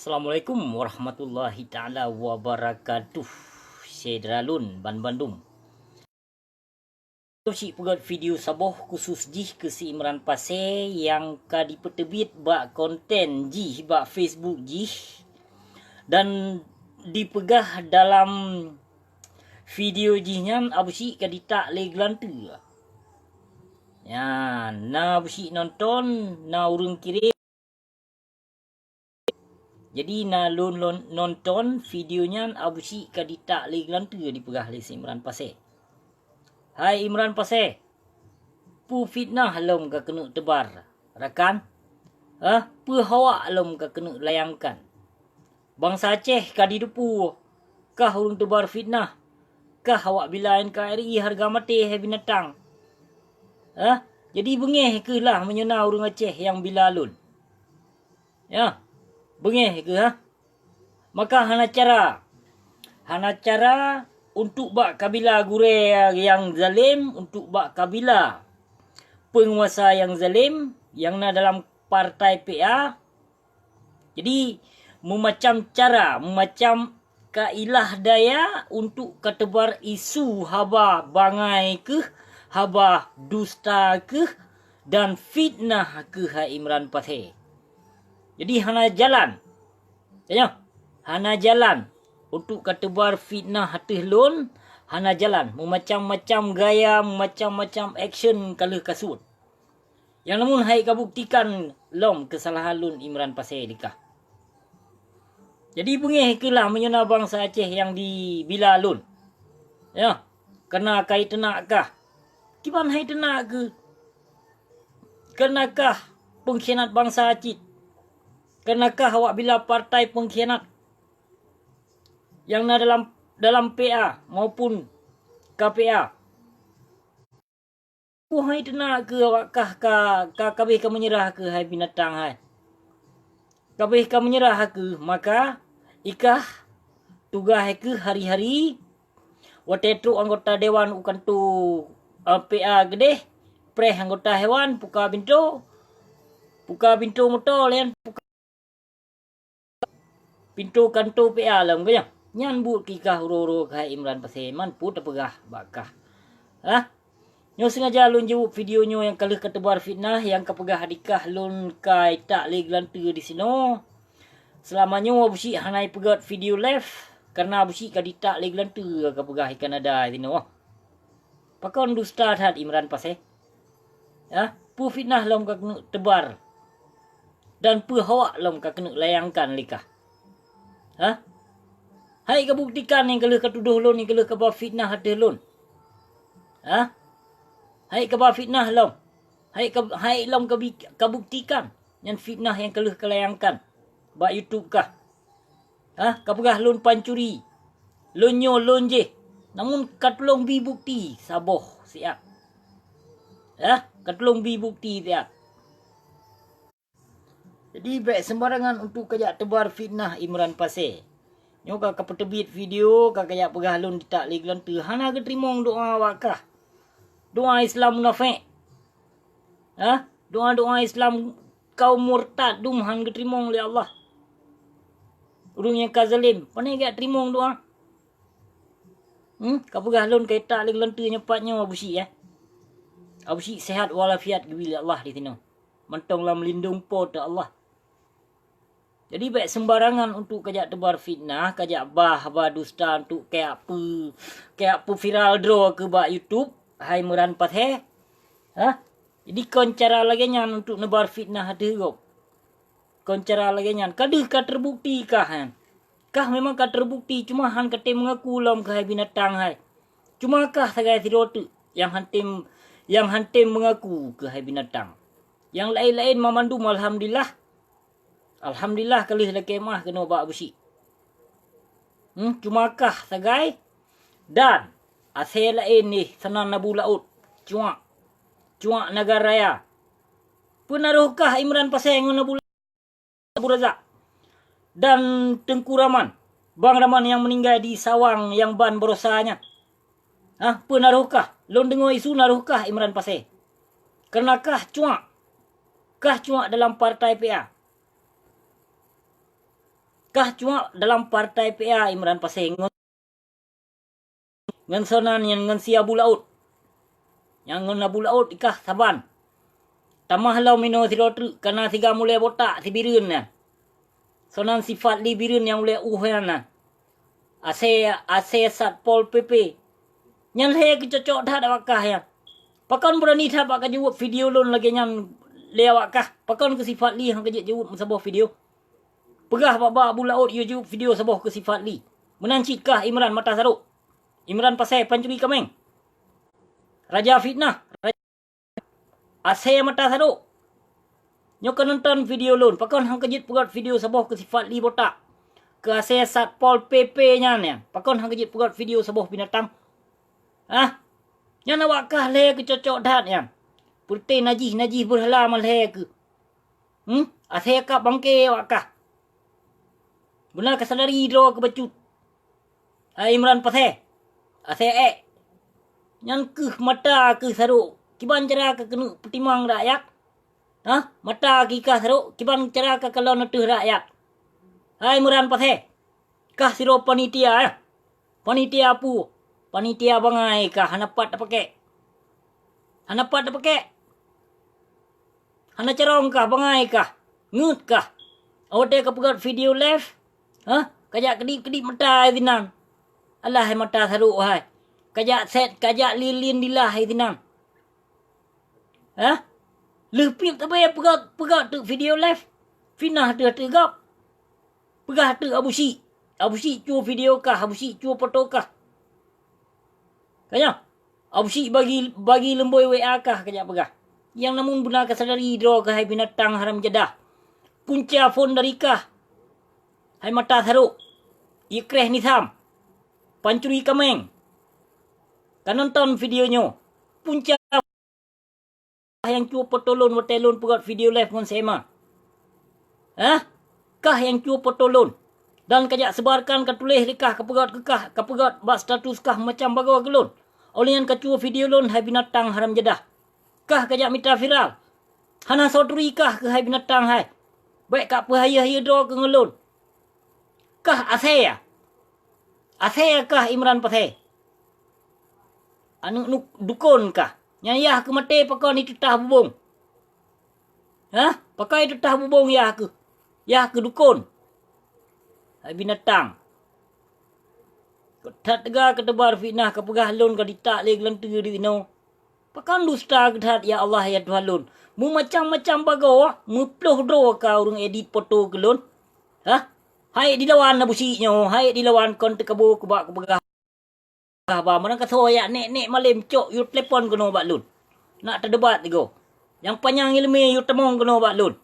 Assalamualaikum warahmatullahi taala wabarakatuh. Sedralun Ban Bandung. Cik pegat video saboh khusus jih ke si Imran Pasir yang ka dipertebit bak konten jih bak Facebook jih dan dipegah dalam video jihnya abu si ka ditak le gelante. Ya, na abu si nonton na urung kirim. Jadi na nonton videonya abu si ka ditak le gelante dipegah le si Imran Pasir. Hai Imran Pasir. Pu fitnah lom ka kena tebar. Rakan? Pu hawak lom ka kena layangkan. Bangsa Aceh ka didepu. Kah urung tebar fitnah. Kah awak bilain KRI harga mati hai binatang. Jadi bengih ke lah menyena urang Aceh yang bilalun. Ya. Bengih ke Maka hana cara untuk bak kabila gure yang zalim, untuk bak kabila penguasa yang zalim yang na dalam partai PA. Jadi memacam cara, memacam kailah daya untuk ketebar isu haba bangai ke, haba dusta ke dan fitnah ke hai Imran Pasir. Jadi hana jalan. Tanya, hana jalan untuk ketebar fitnah hatih lon, hana jalan memacam-macam gaya, memacam-macam action kalau kasut. Yang namun hai kabuktikan lom kesalahan lon Imran Pasir dikah. Jadi bengih kelah menyena bangsa Aceh yang dibila lon. Ya, kena kai tenak kah? Kiban hai tenak ke? Kenakah pengkhianat bangsa Aceh? Kenakah awak bila partai pengkhianat yang na dalam PA maupun KPA? Hai tenak ke awak kabeh ka menyerah ke hai binatang hai? Kabeh ka menyerah ke maka ikah tugas ke hari-hari watetru anggota dewan ukan tu PA gede preh anggota hewan puka pintu motor lian pintu kantor PA lah mungkin. Nyan but kikah uro-uro kai Imran Pasir man put apegah bakah. Nyo sengaja lun jawab videonyo yang kalih ketebar fitnah yang kapegah adikah lun kai tak le gelante di sino. Selamanya abusi hanai pegat video live karena abusi ka ditak le gelante kapegah ikan ada di sino. Pakon dusta hat Imran Pasir. Pu fitnah lom ka kena tebar. Dan pu hawak lom ka kena layangkan likah. Hai ka buktikan yang kalau katuduh lon yang kalau ka ba fitnah ada lon. Hai ka ba fitnah lom. Hai lom ka buktikan yang fitnah yang kalau kelayangkan ba YouTube kah. Ka pegah lon pancuri. Lon nyo lon je. Namun katulong bi bukti saboh siap. Katulong bi bukti siap. Jadi baik sembarangan untuk kajak tebar fitnah Imran Pasir. Nyo ka kapetebit video ka kajak pegah lon ditak le gelante. Hana ke trimong doa awak kah? Doa Islam munafik. Doa Islam kaum murtad dum han ke trimong le Allah. Urung yang kazalim, panai gak trimong doa? Ka pegah lon ka tak le gelante nyepatnya abusi Abusi sehat walafiat gebila Allah di sini. Mentonglah melindung po ta Allah. Jadi baik sembarangan untuk kajak tebar fitnah, kajak bah dusta untuk kayak apa viral draw ke bak YouTube, hai Imran Pasir. Jadi kon cara lagi nyan untuk nebar fitnah ada gop. Kon cara lagi nyan, kadeh ka terbukti kah Kah memang ka terbukti cuma han kate mengaku lam ke hai binatang hai. Cuma kah sagai sirotu yang hantim mengaku ke hai binatang. Yang lain-lain memandum alhamdulillah. Alhamdulillah kalih la kemah kena bak besi. Cumakah sagai dan asal lain ni senang nabu laut. Cuak negara raya. Penaruhkah Imran Pasir dengan Abu Razak dan Tengku Rahman, Bang Rahman yang meninggal di Sawang yang ban berosanya. Penaruhkah? Lon dengar isu naruhkah Imran Pasir? Kenakah cuak dalam partai PA? Kah cuma dalam partai PA Imran pasal ngan sonan yang ngan si Abu Laut. Yang ngan Abu Laut ikah saban. Tamah lau mino si rotru karena siga mulai botak si birun na. Sonan sifat li birun yang mulai uhan na. Ase Satpol PP. Nyan le kecocok dah dak wakah ya. Pakon berani tha pak jawab video lon lagi nyan le wakah. Pakon ke sifat li hang kejut jawab sabah video. Pegah baba Abu Laut you jawab video sabah ke sifat li. Menancit kah Imran mata saruk. Imran pasal pancuri kameng. Raja fitnah. Ase mata saruk. Nyo nonton video lon. Pakon hang kejut buat video sabah ke sifat li botak. Ke ase Satpol PP nya ne. Pakon hang kejut buat video sabah binatang. Yang nak wakah le ke cocok dat yang. Putih najih berhala mal le ke. Ase kap bangke wakah. Benar kesadari draw ke bacut. Imran pasal. Ase Yang ke mata ke saruk. Kiban cara ke kena pertimang rakyat. Mata kika saruk. Kiban cara ke kalau netuh rakyat. Imran pasal. Kah siro panitia ya. Panitia apa? Panitia bangai kah? Hanapat dah pakai. Hanapat dah pakai. Hana cerong kah? Bangai kah? Ngut kah? Awak dia kepegat video live? Kajak kedip-kedip mata izinang. Alah mata saruk hai. Kajak set, kajak lilin dilah izinang. Lepip tak payah pegat tu video live. Finah tu tegap. Pegah tu Abu Syik. Abu Syik cua video kah? Abu Syik cua foto kah? Kaya Abu Syik bagi lemboi WA kah kajak pegah. Yang namun benar kesadari draw ke hai binatang haram jadah. Punca phone dari kah. Hai mata saruk. Ikreh Nizam. Pancuri kameng. Kan nonton videonya. Punca yang cua potolon watelon pegat video live pun sema. Kah yang cua potolon. Dan kajak sebarkan ke tulis likah ke pegat bak status kah macam bagawa gelon. Oleh yang kacua video lon hai binatang haram jadah. Kah kajak mitra viral. Hana soduri kah ke hai binatang hai. Baik kak pahaya draw ke ngelon. Kah asaya. Asaya kah Imran pasai. Anu dukun kah. Nyayah ke mati pakon itu tah bubung. Pakai itu tah bubung yah ke. Yah ke dukun. Hai binatang. Ketat tega ketebar fitnah kepegah lon ka ditak le gelentu di no. Pakan dusta ketat ya Allah ya Tuhan lon. Mu macam-macam bagawa, mu ploh dro ka urang edit foto ke lon. Hai dilawan Abu Syik nyo, hai dilawan kon tekebo ke bak kepegah. Ba mana ka soya nek malim cok you telefon ke no bak lon. Nak terdebat tigo. Yang panjang ilmi you temong ke no bak lon.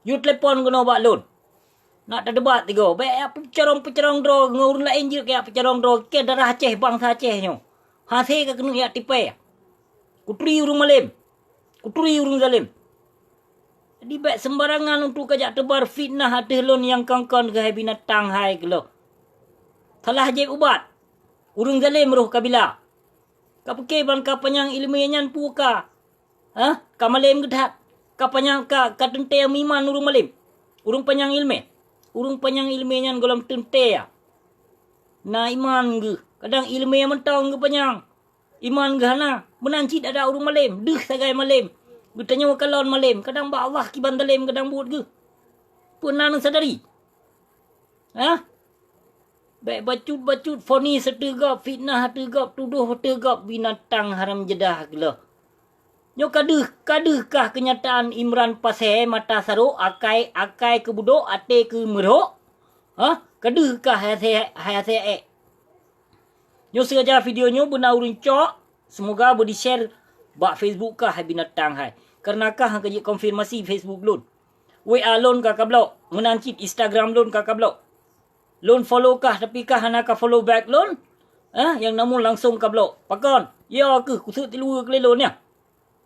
You telefon ke no bak lon. Nak terdebat tiga. Baik pecerong draw. Ngurun lain je kaya pecerong draw. Kaya darah Aceh, bangsa Aceh nyo. Hasil ke kena yak tipai. Kuturi urung malim. Kuturi urung zalim. Jadi baik sembarangan untuk kajak tebar fitnah hati lon yang kangkon ke hai binatang hai ke lo. Salah jeb ubat. Urung zalim roh kabila. Kapake ban kapanyang ilmu nyan puka. Ka malim gedat. Kapanyang ka tente miman urung malim. Urung panyang ilmu. Urung panjang ilmu nyan golam tente ya. Na iman ge. Kadang ilmu yang mentang ge panjang. Iman ge hana. Menancit ada urung malim. Duh sagai malim. Gutanya wakalon malim. Kadang ba Allah kiban dalim kadang buat ge. Punan sadari. Baik bacut foni setegap. Fitnah tegap. Tuduh tegap. Binatang haram jadah ge lah. Nyo kaduh kah kenyataan Imran pasai mata saruk akai ke budok ate ke merok? Kaduh kah hayase. Nyo sengaja videonyo benar urun cok. Semoga boleh share bak Facebook kah binatang hai. Karena kah hang kejik konfirmasi Facebook lon. WA lon kah kablok. Menancit Instagram lon kah kablok. Lon follow kah tapi kah hana kah follow back lon? Yang namun langsung kablok. Pakon. Ya ke kusut tilu ke lelon ya.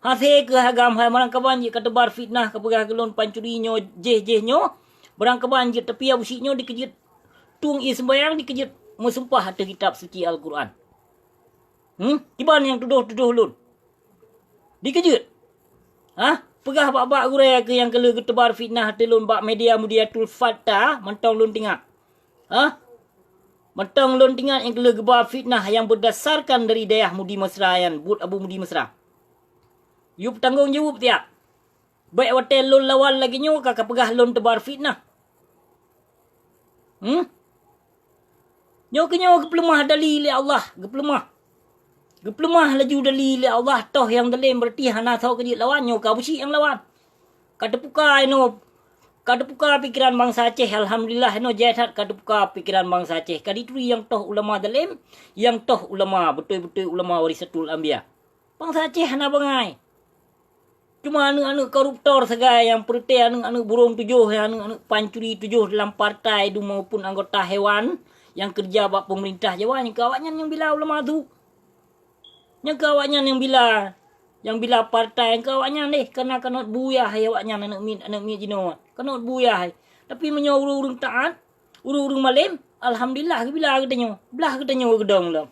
Hasil ke hagam hai marang kaban je ketebar fitnah kepegah gelon pancuri nyo jeh nyo. Barang kaban je tepi Abu Syik nyo dikejut. Tung sembayang dikejut mesumpah ada kitab suci Al-Quran. Kiban yang tuduh lon. Dikejut. Pegah bak-bak gurai ke yang kala ketebar fitnah telun bak media mudiatul fatah mentong lun tinggal. Ha? Mentong lun tinggal yang kala gebar fitnah yang berdasarkan dari dayah Mudi Mesra yang but Abu Mudi Mesra. You bertanggung jawab tiap. Baik hotel lun lawan lagi nyo kakak pegah lun tebar fitnah. Nyo kenyo gepelemah dalil Allah, gepelemah. Gepelemah laju dalil Allah toh yang dalam berarti hana tahu ke dia lawan nyo ka busi yang lawan. Kada puka ino. Kada puka pikiran bangsa Aceh, alhamdulillah ino jahat kada puka pikiran bangsa Aceh. Kadi tu yang toh ulama dalam, yang toh ulama betul-betul ulama warisatul anbiya. Bangsa Aceh hana bangai. Cuma anak-anak koruptor segai yang perti anak-anak burung tujuh, anak-anak pancuri tujuh dalam partai itu maupun anggota hewan yang kerja buat pemerintah Jawa yang kawaknya yang bila ulama tu. Yang kawaknya yang bila partai yang kawaknya ni kena buyah awaknya anak mi jino. Kena buyah. Tapi menyo urung taat, urung malim, alhamdulillah bila katanya. Belah katanya gedong lam.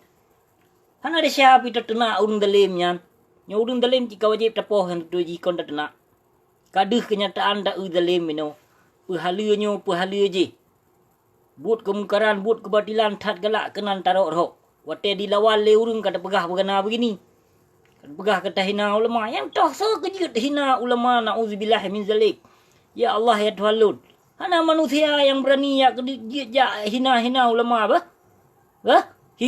Hana ada siapa itu ternak urung dalimnya. Yang urung dalim jika wajib tapoh yang tu jikon tak ternak. Kaduh kenyataan tak dalim mino. Pahala je. Buat kemungkaran, buat kebatilan tat galak kenan tarok roh. Wate dilawan le urung kata pegah berkena begini. Kata pegah kata hina ulama. Yang toh so kejut hina ulama na'udzubillah min zalik. Ya Allah ya Tuhan Lun. Hana manusia yang berani ya hina ulama apa?